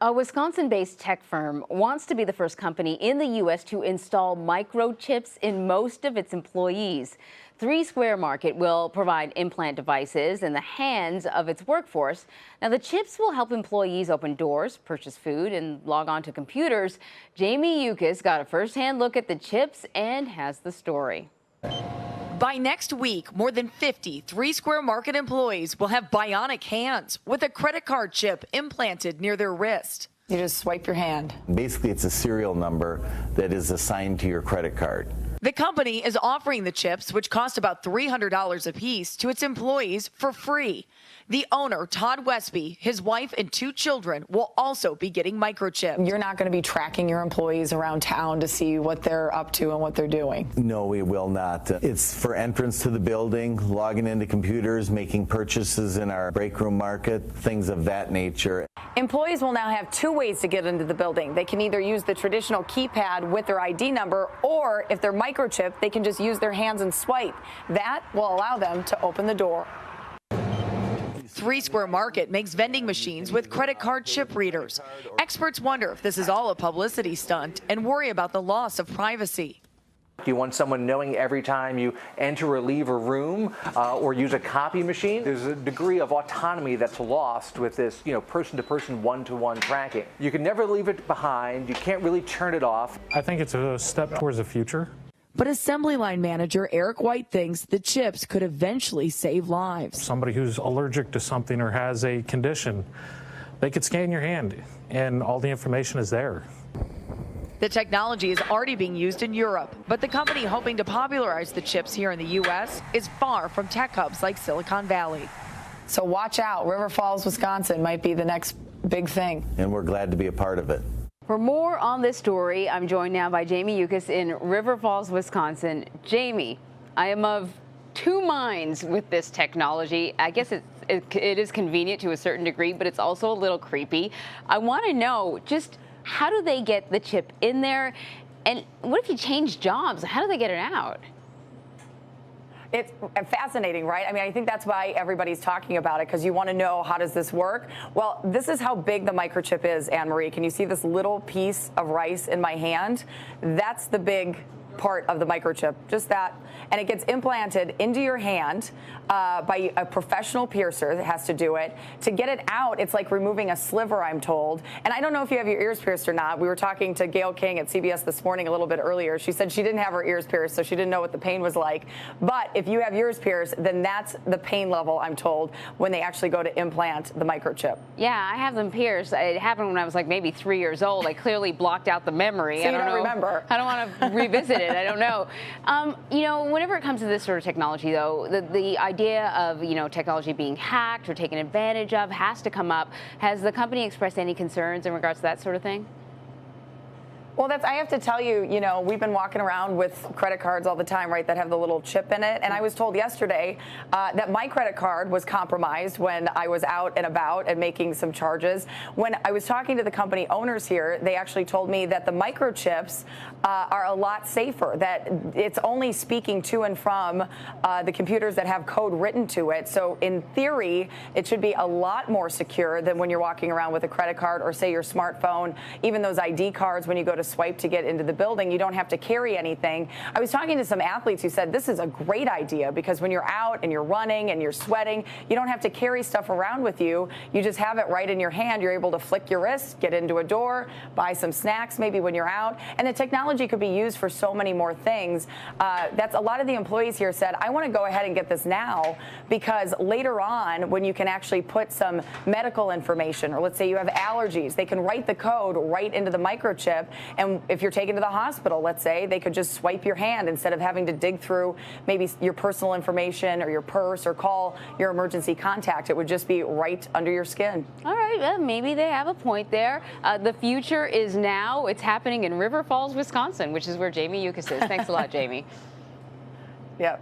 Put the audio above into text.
A Wisconsin-based tech firm wants to be the first company in the U.S. to install microchips in most of its employees. 3 Square Market will provide implant devices in the hands of its workforce. Now, the chips will help employees open doors, purchase food, and log on to computers. Jamie Yukas got a first-hand look at the chips and has the story. By next week, more than 50 3 Square Market employees will have bionic hands with a credit card chip implanted near their wrist. You just swipe your hand. Basically, it's a serial number that is assigned to your credit card. The company is offering the chips, which cost about $300 a piece, to its employees for free. The owner, Todd Westby, his wife and 2 children will also be getting microchipped. You're not going to be tracking your employees around town to see what they're up to and what they're doing. No, we will not. It's for entrance to the building, logging into computers, making purchases in our break room market, things of that nature. Employees will now have 2 ways to get into the building. They can either use the traditional keypad with their ID number, or if they're microchipped, they can just use their hands and swipe. That will allow them to open the door. 3 Square Market makes vending machines with credit card chip readers. Experts wonder if this is all a publicity stunt and worry about the loss of privacy. You want someone knowing every time you enter or leave a room or use a copy machine. There's a degree of autonomy that's lost with this, person-to-person, one-to-one tracking. You can never leave it behind. You can't really turn it off. I think it's a step towards the future. But assembly line manager Eric White thinks the chips could eventually save lives. Somebody who's allergic to something or has a condition, they could scan your hand and all the information is there. The technology is already being used in Europe, but the company hoping to popularize the chips here in the U.S. is far from tech hubs like Silicon Valley. So watch out. River Falls, Wisconsin might be the next big thing. And we're glad to be a part of it. For more on this story, I'm joined now by Jamie Yukas in River Falls, Wisconsin. Jamie, I am of 2 minds with this technology. I guess it is convenient to a certain degree, but it's also a little creepy. I want to know, just how do they get the chip in there? And what if you change jobs? How do they get it out? It's fascinating, right? I mean, I think that's why everybody's talking about it, because you want to know, how does this work? Well, this is how big the microchip is, Anne-Marie. Can you see this little piece of rice in my hand? That's the big part of the microchip, just that. And it gets implanted into your hand by a professional piercer that has to do it. To get it out, it's like removing a sliver, I'm told. And I don't know if you have your ears pierced or not. We were talking to Gail King at CBS this morning a little bit earlier. She said she didn't have her ears pierced, so she didn't know what the pain was like. But if you have yours pierced, then that's the pain level, I'm told, when they actually go to implant the microchip. Yeah, I have them pierced. It happened when I was like maybe 3 years old. I clearly blocked out the memory. So I don't know. Remember. I don't want to revisit it. I don't know. Whenever it comes to this sort of technology, though, the idea of, technology being hacked or taken advantage of has to come up. Has the company expressed any concerns in regards to that sort of thing? Well, I have to tell you, we've been walking around with credit cards all the time, right, that have the little chip in it. And I was told yesterday that my credit card was compromised when I was out and about and making some charges. When I was talking to the company owners here, they actually told me that the microchips are a lot safer, that it's only speaking to and from the computers that have code written to it. So in theory, it should be a lot more secure than when you're walking around with a credit card or, say, your smartphone, even those ID cards when you go to swipe to get into the building. You don't have to carry anything. I was talking to some athletes who said this is a great idea, because when you're out and you're running and you're sweating, you don't have to carry stuff around with you. You just have it right in your hand. You're able to flick your wrist, get into a door, buy some snacks maybe when you're out. And the technology could be used for so many more things. That's a lot of the employees here said, I want to go ahead and get this now, because later on, when you can actually put some medical information, or let's say you have allergies, they can write the code right into the microchip. And if you're taken to the hospital, let's say, they could just swipe your hand instead of having to dig through maybe your personal information or your purse or call your emergency contact. It would just be right under your skin. All right, well, maybe they have a point there. The future is now. It's happening in River Falls, Wisconsin, which is where Jamie Yukas is. Thanks a lot, Jamie. Yep.